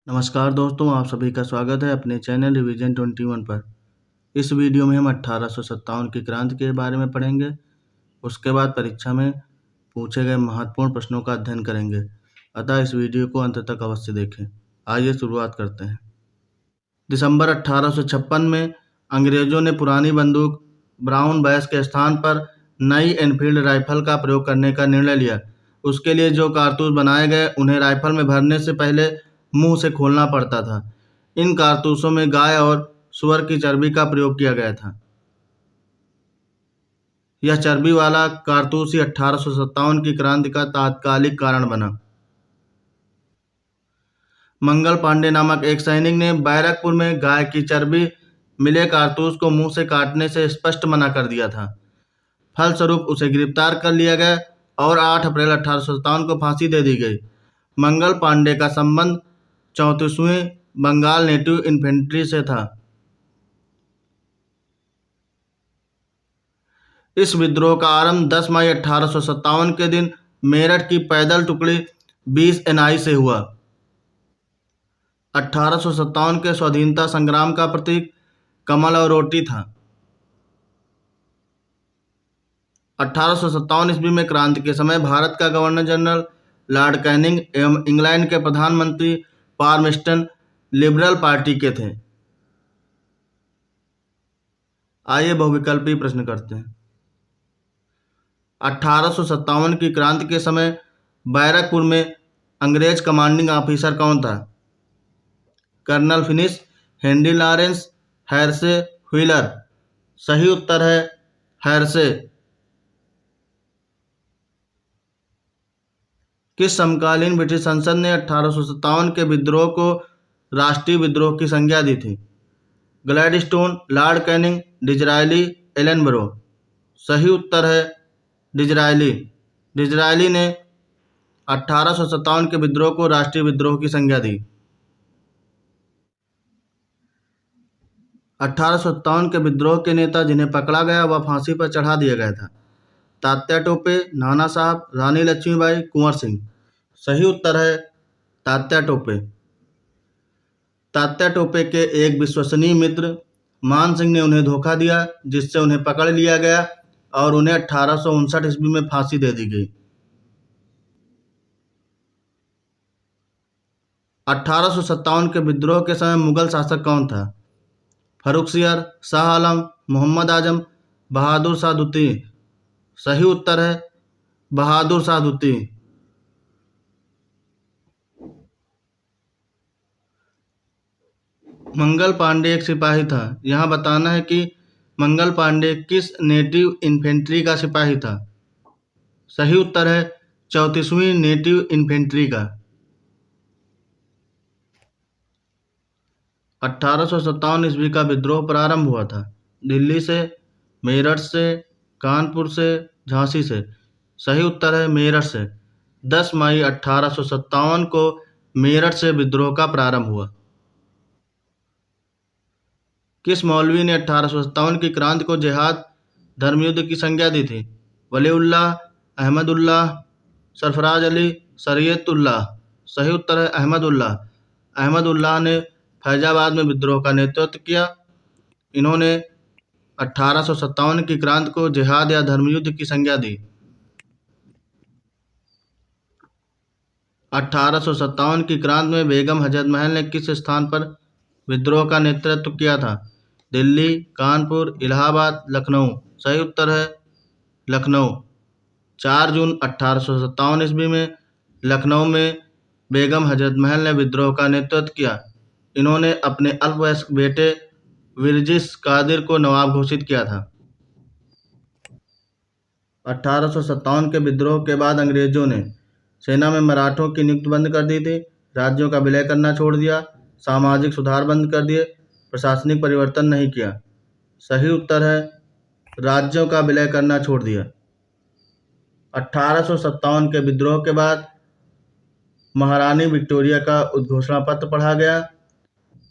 नमस्कार दोस्तों, आप सभी का स्वागत है अपने चैनल रिवीजन 21 पर। इस वीडियो में हम 1857 की क्रांति के बारे में पढ़ेंगे। उसके बाद परीक्षा में पूछे गए महत्वपूर्ण प्रश्नों का अध्ययन करेंगे। अतः इस वीडियो को अंत तक अवश्य देखें। आइए शुरुआत करते हैं। दिसंबर 1856 में अंग्रेजों ने पुरानी बंदूक ब्राउन बैस के स्थान पर नई एनफील्ड राइफल का प्रयोग करने का निर्णय लिया। उसके लिए जो कारतूस बनाए गए उन्हें राइफल में भरने से पहले मुंह से खोलना पड़ता था। इन कारतूसों में गाय और सूअर की चर्बी का प्रयोग किया गया था। यह चर्बी वाला कारतूस ही 1857 की क्रांति का तात्कालिक कारण बना। मंगल पांडे नामक एक सैनिक ने बैरकपुर में गाय की चर्बी मिले कारतूस को मुंह से काटने से स्पष्ट मना कर दिया था। फलस्वरूप उसे गिरफ्तार कर लिया गया और 8 अप्रैल 1857 को फांसी दे दी गई। मंगल पांडे का संबंध 34वीं बंगाल नेटिव इन्फेंट्री से था। इस विद्रोह का आरंभ 10 मई 1857 के दिन मेरठ की पैदल टुकड़ी 20 NI से हुआ। 1857 के स्वाधीनता संग्राम का प्रतीक कमल और रोटी था। 1857 ईस्वी में क्रांति के समय भारत का गवर्नर जनरल लॉर्ड कैनिंग एवं इंग्लैंड के प्रधानमंत्री पाल्मस्टन लिबरल पार्टी के थे। आइए बहुविकल्पी प्रश्न करते हैं। 1857 की क्रांति के समय बैरकपुर में अंग्रेज कमांडिंग ऑफिसर कौन था? Colonel Finnis, Henry Lawrence, Hearsey Wheeler. सही उत्तर है हेर्से। किस समकालीन ब्रिटिश संसद ने 1857 के विद्रोह को राष्ट्रीय विद्रोह की संज्ञा दी थी? Gladstone, Lord Canning, Disraeli, Ellenborough. सही उत्तर है डिज़रायली। डिज़रायली ने 1857 के विद्रोह को राष्ट्रीय विद्रोह की संज्ञा दी। 1857 के विद्रोह के नेता जिन्हें पकड़ा गया वह फांसी पर चढ़ा दिया गया था। तात्या टोपे, नाना साहब, रानी लक्ष्मीबाई, कुंवर सिंह। सही उत्तर है तात्या टोपे। तात्या टोपे के एक विश्वसनीय मित्र मान सिंह ने उन्हें धोखा दिया, जिससे उन्हें पकड़ लिया गया और उन्हें 1859 ईस्वी में फांसी दे दी गई। 1857 के विद्रोह के समय मुगल शासक कौन था? फर्रुखसियर, शाह आलम, मोहम्मद आजम, बहादुर शाह द्वितीय। सही उत्तर है बहादुर शाह द्वितीय। मंगल पांडे एक सिपाही था। यहाँ बताना है कि मंगल पांडे किस नेटिव इन्फेंट्री का सिपाही था? सही उत्तर है 34वीं नेटिव इन्फेंट्री का। 1857 ईस्वी का विद्रोह प्रारंभ हुआ था। दिल्ली से, मेरठ से, कानपुर से, झांसी से। सही उत्तर है मेरठ से। 10 मई 1857 को मेरठ से विद्रोह का प्रारंभ हुआ। किस मौलवी ने 1857 की क्रांति को जिहाद धर्मयुद्ध की संज्ञा दी थी? वलीउल्लाह, अहमदुल्लाह, सरफराज अली, शरीयतुल्लाह। सही उत्तर है अहमदुल्लाह। अहमदुल्लाह ने फैजाबाद में विद्रोह का नेतृत्व किया। इन्होंने 1857 की क्रांति को जिहाद या धर्मयुद्ध की संज्ञा दी। 1857 की क्रांति में बेगम हजरत महल ने किस स्थान पर विद्रोह का नेतृत्व किया था? दिल्ली, कानपुर, इलाहाबाद, लखनऊ। सही उत्तर है लखनऊ। 4 जून 1857 ईस्वी में लखनऊ में बेगम हजरत महल ने विद्रोह का नेतृत्व किया। इन्होंने अपने अल्पवयस्क बेटे विरजिस कादिर को नवाब घोषित किया था। 1857 के विद्रोह के बाद अंग्रेजों ने सेना में मराठों की नियुक्ति बंद कर दी थी, राज्यों का विलय करना छोड़ दिया, सामाजिक सुधार बंद कर दिए, प्रशासनिक परिवर्तन नहीं किया। सही उत्तर है राज्यों का विलय करना छोड़ दिया। 1857 के विद्रोह के बाद महारानी विक्टोरिया का उद्घोषणा पत्र पढ़ा गया।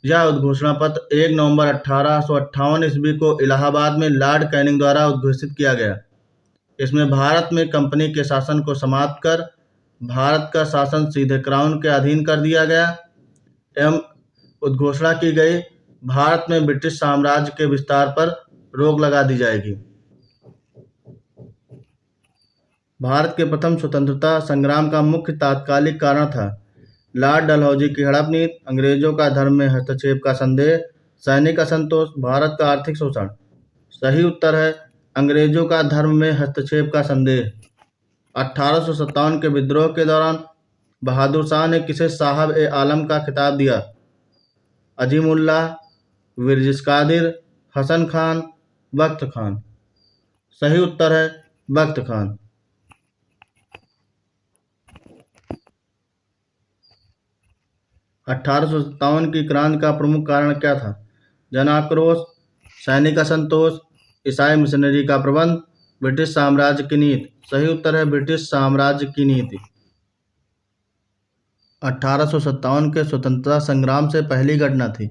यह उद्घोषणा पत्र 1 नवंबर 1858 ईस्वी को इलाहाबाद में लॉर्ड कैनिंग द्वारा उद्घोषित किया गया। इसमें भारत में कंपनी के शासन को समाप्त कर भारत का शासन सीधे क्राउन के अधीन कर दिया गया। एवं उद्घोषणा की गई, भारत में ब्रिटिश साम्राज्य के विस्तार पर रोक लगा दी जाएगी। भारत के प्रथम स्वतंत्रता संग्राम का मुख्य तात्कालिक कारण था लॉर्ड डलहौजी की हड़प नीति, अंग्रेजों का धर्म में हस्तक्षेप का संदेह, सैनिक असंतोष, भारत का आर्थिक शोषण। सही उत्तर है अंग्रेजों का धर्म में हस्तक्षेप का संदेह। 1857 के विद्रोह के दौरान बहादुर शाह ने किसे साहब ए आलम का खिताब दिया? अजीमुल्लाह, विरजिस कादिर, हसन खान, बख्त खान। सही उत्तर है बख्त खान। 1857 की क्रांति का प्रमुख कारण क्या था? जन आक्रोश, सैनिक असंतोष, ईसाई मिशनरी का प्रबंध, ब्रिटिश साम्राज्य की नीति। सही उत्तर है ब्रिटिश साम्राज्य की नीति। 1857 के स्वतंत्रता संग्राम से पहली घटना थी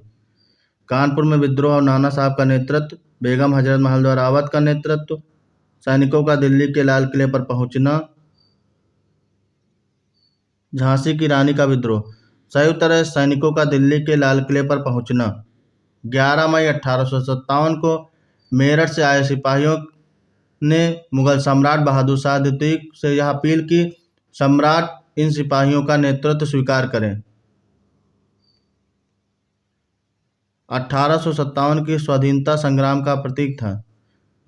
कानपुर में विद्रोह और नाना साहब का नेतृत्व, बेगम हजरत महल द्वारा अवध का नेतृत्व, सैनिकों का दिल्ली के लाल किले पर पहुंचना, झांसी की रानी का विद्रोह। सही उत्तर है सैनिकों का दिल्ली के लाल किले पर पहुंचना। 11 मई 1857 को मेरठ से आए सिपाहियों ने मुगल सम्राट बहादुर शाह द्वितीय से यह अपील की, सम्राट इन सिपाहियों का नेतृत्व स्वीकार करें। 1857 की स्वाधीनता संग्राम का प्रतीक था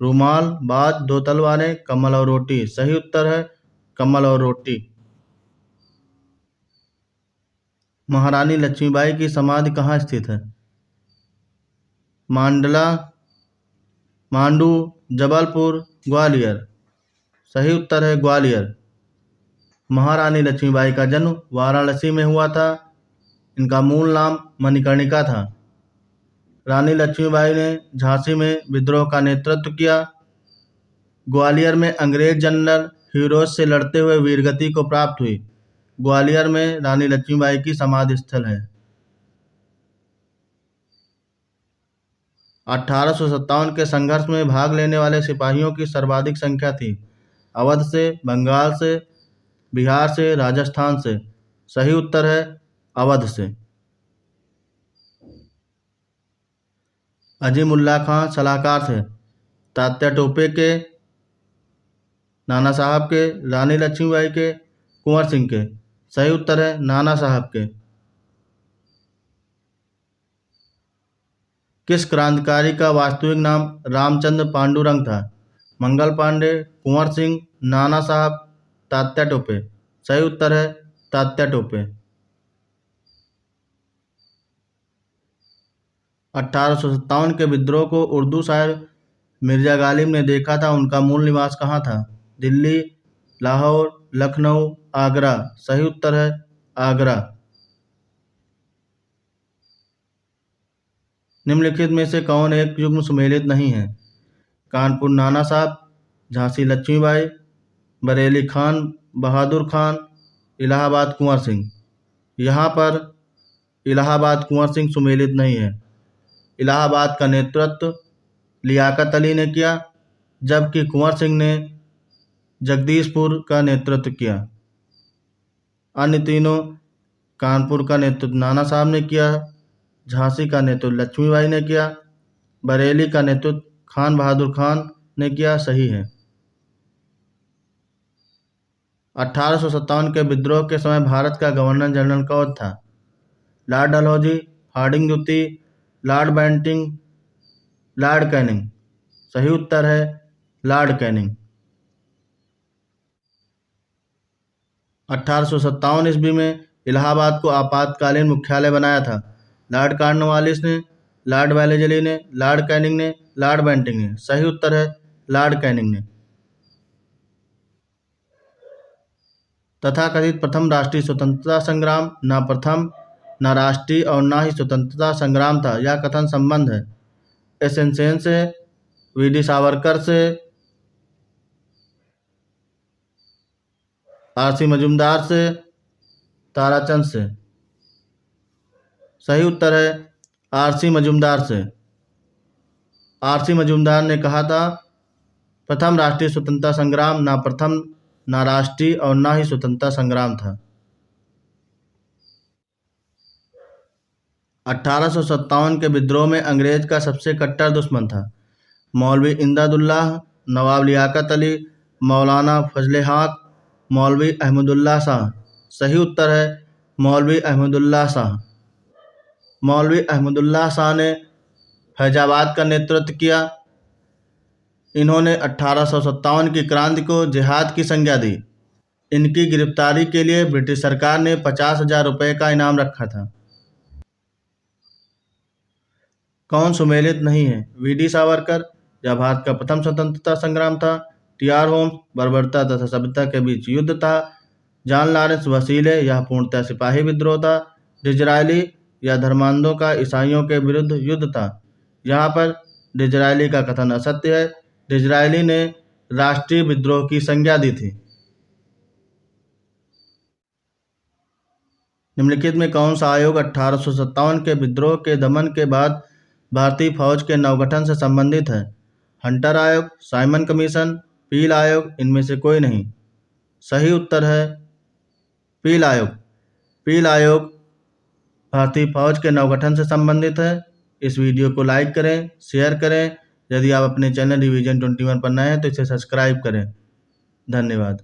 रूमाल, बाज, दो तलवारें, कमल और रोटी। सही उत्तर है कमल और रोटी। महारानी लक्ष्मीबाई की समाधि कहाँ स्थित है? मांडला, मांडू, जबलपुर, ग्वालियर। सही उत्तर है ग्वालियर। महारानी लक्ष्मीबाई का जन्म वाराणसी में हुआ था। इनका मूल नाम मणिकर्णिका था। रानी लक्ष्मीबाई ने झांसी में विद्रोह का नेतृत्व किया। ग्वालियर में अंग्रेज जनरल हीरोज से लड़ते हुए वीरगति को प्राप्त हुई। ग्वालियर में रानी लक्ष्मीबाई की समाधि स्थल है। 1857 के संघर्ष में भाग लेने वाले सिपाहियों की सर्वाधिक संख्या थी अवध से, बंगाल से, बिहार से, राजस्थान से। सही उत्तर है अवध से। अजीमुल्लाह खां सलाहकार थे तात्या टोपे के, नाना साहब के, रानी लक्ष्मीबाई के, कुंवर सिंह के। सही उत्तर है नाना साहब के। किस क्रांतिकारी का वास्तविक नाम रामचंद्र पांडुरंग था? मंगल पांडे, कुंवर सिंह, नाना साहब, तात्या टोपे। सही उत्तर है तात्या टोपे। 1857 के विद्रोह को उर्दू शायर मिर्जा गालिब ने देखा था। उनका मूल निवास कहाँ था? दिल्ली, लाहौर, लखनऊ, आगरा। सही उत्तर है आगरा। निम्नलिखित में से कौन एक युग्म सुमेलित नहीं है? कानपुर नाना साहब, झांसी लक्ष्मीबाई, बरेली खान बहादुर खान, इलाहाबाद कुंवर सिंह। यहाँ पर इलाहाबाद कुंवर सिंह सुमेलित नहीं है। इलाहाबाद का नेतृत्व लियाकत अली ने किया, जबकि कुंवर सिंह ने जगदीशपुर का नेतृत्व किया। अन्य तीनों कानपुर का नेतृत्व नाना साहब ने किया, झांसी का नेतृत्व लक्ष्मीबाई ने किया, बरेली का नेतृत्व खान बहादुर खान ने किया। सही है। 1857 के विद्रोह के समय भारत का गवर्नर जनरल कौन था? लॉर्ड डलहौजी, हार्डिंग द्वितीय, लॉर्ड बेंटिंग, लॉर्ड कैनिंग। सही उत्तर है लॉर्ड कैनिंग। 1857 ईस्वी में इलाहाबाद को आपातकालीन मुख्यालय बनाया था लॉर्ड कॉर्नवालिस ने, लॉर्ड वेलेस्ली ने, लॉर्ड कैनिंग ने, लॉर्ड बेंटिंग ने। सही उत्तर है लॉर्ड कैनिंग ने। तथाकथित प्रथम राष्ट्रीय स्वतंत्रता संग्राम न प्रथम, न राष्ट्रीय और न ही स्वतंत्रता संग्राम था। यह कथन संबंध है एसेन से, वी.डी. सावरकर से, आर.सी. मजूमदार से, ताराचंद से। सही उत्तर है आर.सी. मजूमदार से। आर.सी. मजूमदार ने कहा था प्रथम राष्ट्रीय स्वतंत्रता संग्राम न प्रथम, न राष्ट्रीय और न ही स्वतंत्रता संग्राम था। 1857 के विद्रोह में अंग्रेज का सबसे कट्टर दुश्मन था। मौलवी इमदादुल्लाह, नवाब लियाकत अली, मौलाना फजले हक, मौलवी अहमदुल्लाह शाह। सही उत्तर है मौलवी अहमदुल्लाह शाह। मौलवी अहमदुल्लाह शाह ने फैजाबाद का नेतृत्व किया। इन्होंने 1857 की क्रांति को जिहाद की संज्ञा दी। इनकी गिरफ्तारी के लिए ब्रिटिश सरकार ने 50,000 रुपये का इनाम रखा था। कौन सुमेलित नहीं है? वी.डी. सावरकर, यह भारत का प्रथम स्वतंत्रता संग्राम था। टी.आर. होम्स, बर्बरता तथा सभ्यता के बीच युद्ध था। जॉन लॉरेंस वसीले, यह पूर्णतः सिपाही विद्रोह था। डिज़रायली, यह धर्मांधों का ईसाइयों के विरुद्ध युद्ध था। यहाँ पर डिज़रायली का कथन असत्य है। डिज़रायली ने राष्ट्रीय विद्रोह की संज्ञा दी थी। निम्नलिखित में कौन सा आयोग 1857 के विद्रोह के दमन के बाद भारतीय फौज के नवगठन से संबंधित है? हंटर आयोग, साइमन कमीशन, पील आयोग, इनमें से कोई नहीं। सही उत्तर है पील आयोग। पील आयोग भारतीय फौज के नवगठन से संबंधित है। इस वीडियो को लाइक करें, शेयर करें। यदि आप अपने चैनल रिवीजन 21 पर नए हैं तो इसे सब्सक्राइब करें। धन्यवाद।